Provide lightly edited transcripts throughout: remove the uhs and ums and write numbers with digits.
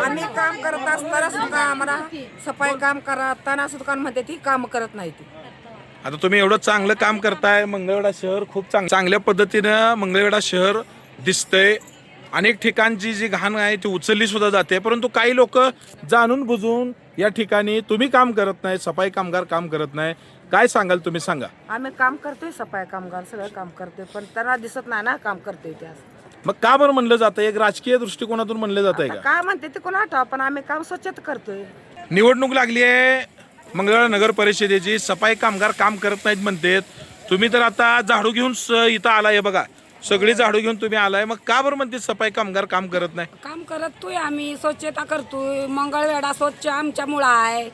आम्ही काम करत असताना सुद्धा आम्हाला सफाई काम करताना सुद्धा म्हणते ती काम करत नाही ती. आता तुम्ही एवढं चांगलं काम करताय, मंगळवेढा शहर खूप चांगल्या पद्धतीनं मंगळवेढा शहर दिसतंय. अनेक ठिकाणची जी घाण आहे ती उचलली सुद्धा जाते, परंतु काही लोक जाणून बुजून या ठिकाणी तुम्ही काम करत नाही, सफाई कामगार काम करत नाही. काय सांगाल तुम्ही सांगा. आम्ही काम करतोय, सफाई कामगार सगळं काम करतोय, पण त्यांना दिसत नाही ना काम करतोय ते. मग का बरं म्हणलं जातं, एक राजकीय दृष्टिकोनातून म्हणलं जात आहे का? काय म्हणते ते कोणा आठवा, पण आम्ही काम स्वच्छता करतोय. निवडणूक लागली आहे मंगळवेढा नगर परिषदेची, सफाई कामगार काम करत नाहीत म्हणतात. तुम्ही तर आता झाडू घेऊन इथं आलाय, बघा सगळी झाडू घेऊन तुम्ही आलाय, मग का बरं म्हणते सफाई कामगार काम करत नाही? काम करतोय, आम्ही स्वच्छता करतोय, मंगळवेढा स्वच्छ आमच्यामुळं आहे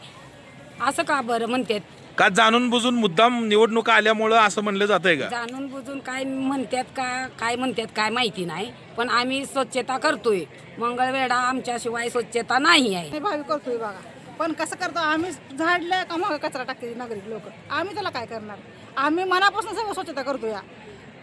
असं का बरं म्हणतात? का जाणून बुजून मुद्दाम निवडणुका आल्यामुळं असं म्हणलं जातंय का? जाणून बुजून काय म्हणतात का काय म्हणतात काय माहिती नाही, पण आम्ही स्वच्छता करतोय. मंगळवेढा आमच्याशिवाय स्वच्छता नाही आहे. भावी करतोय बघा, पण कसं करतो आम्ही, झाडल्या का मग कचरा टाकते नागरिक लोक, आम्ही त्याला काय करणार? आम्ही मनापासून सगळं स्वच्छता करतो या,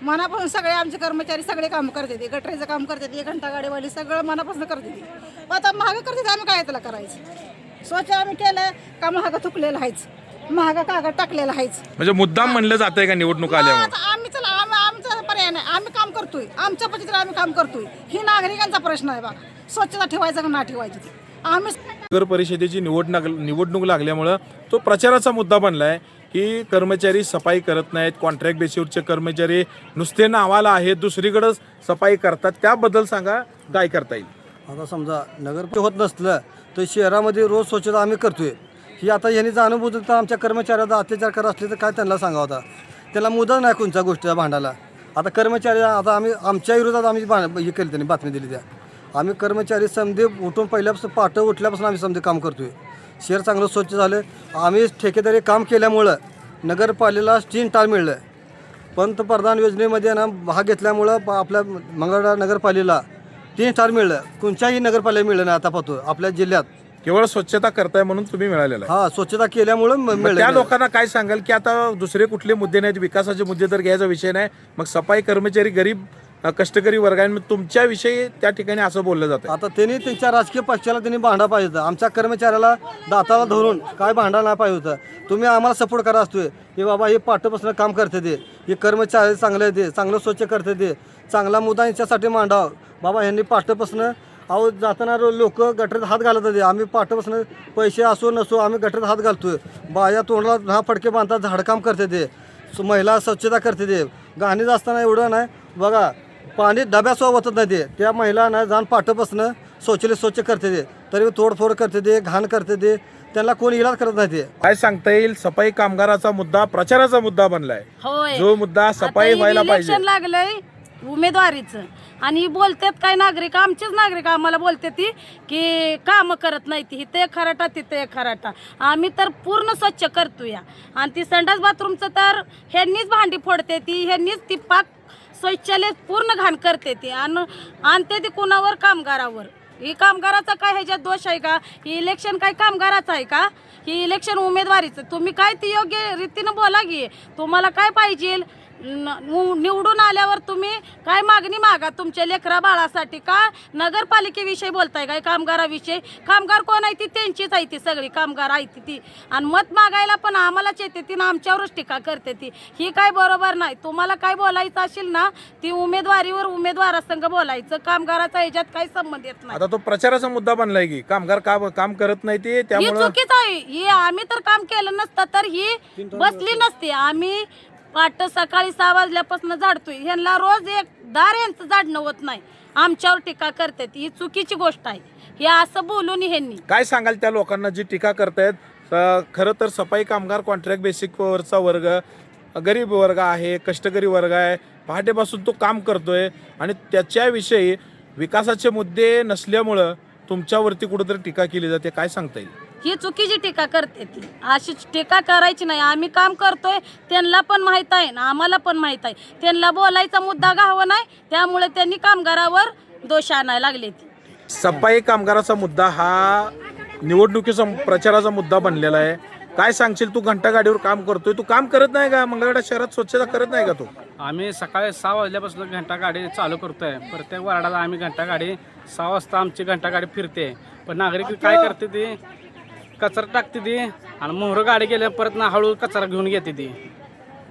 मनापासून सगळे आमचे कर्मचारी सगळे काम करते, ते गटरीचं काम करते, 1 घंटा गाडीवाली सगळं मनापासून करते ती. आता महाग करते आम्ही काय त्याला करायचं? स्वच्छ आम्ही केलं का महाग थुकलेलं आहेच, महाग कागद टाकलेला आहेच. म्हणजे मुद्दाम म्हणलं जातंय का निवडणूक आल्यामुळे? आता आम्ही चला आमचा पर्याय नाही, आम्ही काम करतोय, आमच्या पद्धतीने आम्ही काम करतोय. ही नागरिकांचा प्रश्न आहे बघा, स्वच्छता ठेवायचं का ना ठेवायची ती. आम्ही नगर परिषदेची निवडणूक लागल्यामुळं तो प्रचाराचा मुद्दा बनलाय की कर्मचारी सफाई करत नाहीत, कॉन्ट्रॅक्ट बेसिसवरचे कर्मचारी नुसते नावाला आहेत, दुसरीकडे सफाई करतात. त्याबद्दल सांगा, काय करता येईल? आता समजा नगर होत नसलं तर शहरामध्ये रोज स्वच्छता आम्ही करतोय. ही आता यांनी जाणून बुजून तर आमच्या कर्मचाऱ्याचा अत्याचार करत असले तर काय त्यांना सांगावं? होता त्याला मुदत नाही कोणत्या गोष्टीला भांडायला. आता कर्मचारी आता आम्ही आमच्या विरोधात आम्ही हे केली, त्यांनी बातमी दिली. त्या आम्ही कर्मचारी समजे उठून पहिल्यापासून पाठ उठल्यापासून आम्ही समजे काम करतोय. शहर चांगलं स्वच्छ झालं. आम्ही ठेकेदारी काम केल्यामुळं नगरपालिकेला 3 टाळ मिळलं. पंतप्रधान योजनेमध्ये ना भाग घेतल्यामुळं आपल्या मंगळवेढा नगरपालिकेला 3 स्टार मिळलं. कोणत्याही नगरपालिकेला मिळलं नाही आतापासून आपल्या जिल्ह्यात. केवळ स्वच्छता करताय म्हणून तुम्ही मिळालेला आहे. हा, स्वच्छता केल्यामुळं मिळलं. त्या लोकांना काय सांगाल की आता दुसरे कुठले मुद्दे नाहीत, विकासाचे मुद्दे तर घ्यायचा विषय नाही, मग सफाई कर्मचारी गरीब कष्टकरी वर्गाने तुमच्याविषयी त्या ठिकाणी असं बोललं जातं? आता त्यांनी त्यांच्या राजकीय पक्षाला त्यांनी भांडा पाहिजे होतं. आमच्या कर्मचाऱ्याला दाताला धरून काय भांडा नाही पाहिजे होतं. तुम्ही आम्हाला सपोर्ट करा असतोय की बाबा हे पाठपासून काम करते ते, हे कर्मचारी चांगले ते, चांगलं स्वच्छ करते ते, चांगला मुद्दा यांच्यासाठी मांडावं. बाबा यांनी पाठपासून अहो जाताना लोक गटरीत हात घालत होते. आम्ही पाठपासून पैसे असो नसो आम्ही गटरीत हात घालतोय. बाया तोंडाला 10 फडके बांधतात, झाडकाम करते ते, महिला स्वच्छता करते ते. गाणीत असताना एवढं नाही बघा, पाणी डब्यासोबत होतच नाही ते. त्या महिला ना जाऊन पाठपासनं शौचालय स्वच्छ करते ते, तरी तोडफोड करते ते, घाण करते ते, त्यांना कोणी इलाज करत नाही ते. काय सांगता येईल, सफाई कामगाराचा मुद्दा प्रचाराचा मुद्दा बनलाय, होय, जो मुद्दा सफाई व्हायला पाहिजे. इलेक्शन लागलंय उमेदवारीचं आणि बोलतात काय नागरिक, आमचेच नागरिक आम्हाला बोलते ती की काम करत नाही ती, इथे खराटा तिथे खराटा. आम्ही तर पूर्ण स्वच्छ करतोय. आणि ती संडास बाथरूमचं तर ह्यांनीच भांडी फोडते ती, ह्यांनीच ती पाक शौचालय पूर्ण घाण करते ती आणि आणते ती कुणावर? कामगारावर. ही कामगाराचा काय ह्याच्यात दोष आहे का? ही इलेक्शन काय कामगाराचं आहे का? ही इलेक्शन उमेदवारीचं. तुम्ही काय ती योग्य रीतीनं बोला की तुम्हाला काय पाहिजे. निवडून आल्यावर तुम्ही काय मागणी मागा तुमच्या लेकरा बाळासाठी. का नगरपालिकेविषयी बोलताय काय? कामगाराविषयी. कामगार कोण आहे ती? त्यांचीच आहे ती, सगळी कामगार आहे ती. आणि मत मागायला पण आम्हालाच येते ती ना आमच्यावरच टीका करते ती. ही काय बरोबर नाही. तुम्हाला काय बोलायचं असेल ना ती उमेदवारीवर उमेदवारासंग बोलायचं, कामगाराचा ह्याच्यात काही संबंध येत नाही. आता तो प्रचाराचा मुद्दा बनलाय की कामगार काम करत नाही ते, ही त्यामुळे चुकीच आहे. ही आम्ही तर काम केलं नसतं तर ही बसली नसती. आम्ही पाठ सकाळी 6 वाजल्यापासून झाडतोय. ह्यांना रोज एक दार यांचं झाडणं होत नाही, आमच्यावर टीका करतात. ही चुकीची गोष्ट आहे. हे असं बोलून ह्यांनी काय सांगाल त्या लोकांना जी टीका करतायत? खरं तर सफाई कामगार कॉन्ट्रॅक्ट बेसिकवरचा वर्ग, गरीब वर्ग आहे, कष्टकरी वर्ग आहे, पहाटेपासून तो काम करतोय आणि त्याच्याविषयी विकासाचे मुद्दे नसल्यामुळं तुमच्यावरती कुठेतरी टीका केली जाते. काय सांगता येईल? ही चुकीची टीका करते ती. अशी टीका करायची नाही. आम्ही काम करतोय, त्यांना पण माहीत आहे ना आम्हाला पण माहीत आहे. त्यांना बोलायचा मुद्दा घावा नाही, त्यामुळे त्यांनी कामगारावर दोष आणायला लागले. सफाई कामगाराचा मुद्दा हा निवडणुकीचा प्रचाराचा मुद्दा बनलेला आहे. काय सांगशील? तू घंटा गाडीवर काम करतोय, तू काम करत नाही का? मंगळवेढा शहरात स्वच्छता करत नाही का तू? आम्ही सकाळी 6 वाजल्यापासून घंटा गाडी चालू करतोय. प्रत्येक वार्डाला आम्ही घंटा गाडी 6 वाजता आमची घंटा गाडी फिरते. पण नागरिक काय करते ती कचरा टाकते ती आणि मोहर गाडी गेल्या परत ना हळू कचरा घेऊन घेते ती.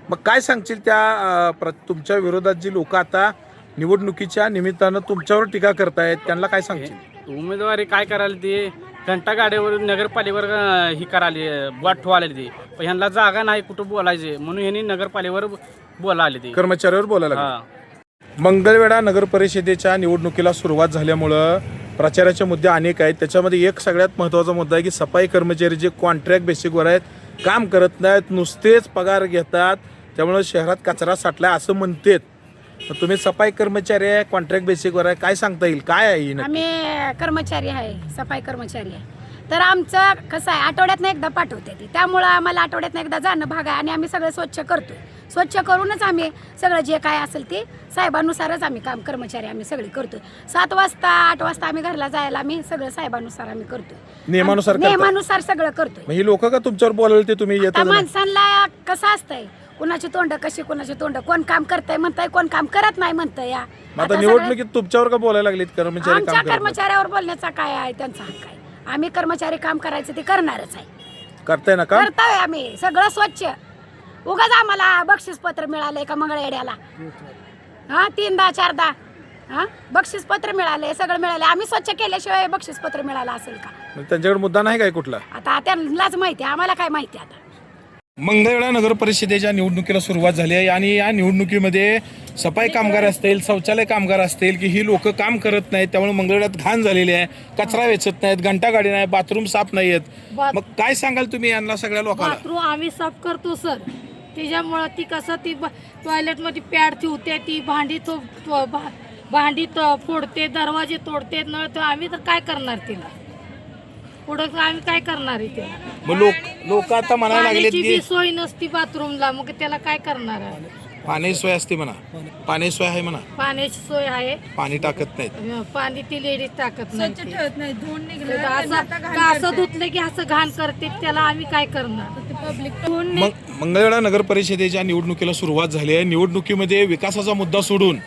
मग काय सांगशील त्या तुमच्या विरोधात जी लोक आता निवडणुकीच्या निमित्तानं तुमच्यावर टीका करतायत त्यांना काय सांगशील? उमेदवारी काय करायला ती घंटा गाडीवर नगरपालिकेवर ही करायली वाट ठेवायला ती. पण ह्यांना जागा नाही कुठं बोलायचे म्हणून ह्यांनी नगरपालिकेवर बोलायला ती. कर्मचाऱ्यावर बोलायला लागले. हा. मंगळवेढा नगर परिषदेच्या निवडणुकीला सुरुवात झाल्यामुळं प्रचाराचे मुद्दे अनेक आहेत. त्याच्यामध्ये एक सगळ्यात महत्त्वाचा मुद्दा आहे की सफाई कर्मचारी जे कॉन्ट्रॅक्ट बेसिकवर आहेत, काम करत नाहीत, नुसतेच पगार घेतात, त्यामुळे शहरात कचरा साठला असं म्हणतात. तुम्ही सफाई कर्मचारी आहे, कॉन्ट्रॅक्ट बेसिकवर आहे, काय सांगता येईल, काय आहे नक्की? आम्ही कर्मचारी आहे, सफाई कर्मचारी आहे. तर आमचं कसं आहे, आठवड्यातनं एकदा पाठवते ती, त्यामुळं आम्हाला आठवड्यातनं एकदा जाणं भाग आहे आणि आम्ही सगळं स्वच्छ करतोय. स्वच्छ करूनच आम्ही सगळं जे काय असेल ते साहेबानुसारच आम्ही काम कर्मचारी आम्ही सगळे करतोय. 7 वाजता 8 वाजता आम्ही घरला जायला आम्ही सगळं साहेबानुसार आम्ही करतोय. नियमानुसार सगळं करतोय. मग ही लोक का तुमच्यावर बोलायला ते तुम्ही आता येतात? माणसांना कसं असतंय, कुणाची तोंड कशी, कुणाची तोंड, कोण काम करतंय म्हणतंय, कोण काम करत नाही म्हणतंय. या आता आता निवडणुकीत तुमच्यावर का बोलायला लागलीत कर्मचारी आमच्या काम करत नाहीत? कर्मचाऱ्यावर बोलण्याचा काय आहे, त्यांचा हक्क आहे. आम्ही कर्मचारी काम करायचं ते करणारच आहे. करताय ना काम? करतोय आम्ही सगळं स्वच्छ. उगाच आम्हाला बक्षीस पत्र मिळालंय का मंगळवेढ्याला? हा 3दा 4दा बक्षीस पत्र मिळाले, सगळं मिळाले. आम्ही स्वच्छ केल्याशिवाय बक्षीस पत्र मिळालं असेल का? मग त्यांच्याकडे मुद्दा नाही काय कुठला? आता त्यांनाच माहिती, आम्हाला काय माहिती. आता मंगळवेढा नगर परिषदेच्या निवडणुकीला सुरुवात झाली आहे आणि या निवडणुकीमध्ये सफाई कामगार असतील, शौचालय कामगार असतील की ही लोक काम करत नाहीत, त्यामुळे मंगळवेढ्यात घाण झालेली आहे, कचरा वेचत नाहीत, घंटा गाडी नाही, बाथरूम साफ नाही आहेत. मग काय सांगाल तुम्ही यांना सगळ्या लोकांना? बाथरूम आम्ही साफ करतो सर. त्याच्यामुळं ती कसं ती टॉयलेटमध्ये पॅड ठेवते, ती भांडी फोडते, दरवाजे तोडते, नळ तर आम्ही तर काय करणार तिला? पुढं आम्ही काय करणार आहे त्याला? मग लोक आता म्हणायला लागलेत पाण्याची की बी सोय नसती बाथरूमला, मग त्याला काय करणार आहे? पाणी सोय असते म्हणा, पाणी सोय आहे म्हणा, पाण्याची सोय आहे, पाणी टाकत नाहीत. पाणी ती लेडीज टाकत नाही, असं धुतलं की असं घाण करते, त्याला आम्ही काय करणार? मग मंगळवेढा नगर परिषदेच्या निवडणुकीला सुरुवात झाली आहे. निवडणुकीमध्ये विकासाचा मुद्दा सोडून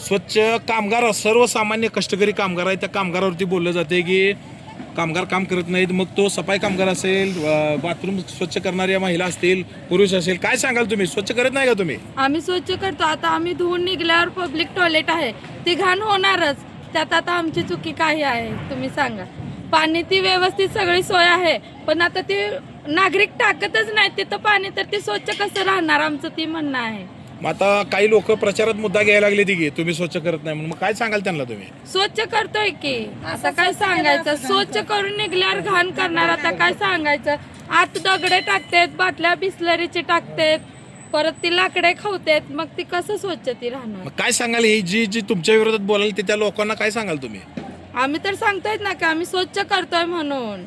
स्वच्छ कामगार, सर्वसामान्य कष्टकरी कामगार आहे, त्या कामगारावरती बोललं जाते की कामगार काम करत नाहीत. मग तो सफाई कामगार असेल, बाथरूम स्वच्छ करणाऱ्या महिला असतील, पुरुष असेल, काय सांगाल तुम्ही? स्वच्छ करत नाही का तुम्ही? आम्ही स्वच्छ करतो. आता आम्ही धुवून निघल्यावर पब्लिक टॉयलेट आहे ते घाण होणारच. त्यात आता आमची चुकी काही आहे तुम्ही सांगा? पाणी ती व्यवस्थित सगळी सोय आहे, पण आता ते नागरिक टाकतच नाही तिथं पाणी, तर ते स्वच्छ कसं राहणार? आमचं ती म्हणणं आहे. मग आता काही लोक प्रचारात मुद्दा घ्यायला लागले की तुम्ही स्वच्छ करत नाही म्हणून, मग काय सांगाल त्यांना तुम्ही? स्वच्छ करतोय की, आता काय सांगायचं? स्वच्छ करून निघल्यावर घाण करणार, आता काय सांगायचं? आत दगडे टाकतेत, बाटल्या बिस्लरीचे टाकतेत, परत ती लाकडे खावतेत, मग ती कसं स्वच्छ ती राहणार? मग काय सांगाल ही जी तुमच्या विरोधात बोलाल ते त्या लोकांना काय सांगाल तुम्ही? आम्ही तर सांगतोय ना की आम्ही स्वच्छ करतोय म्हणून.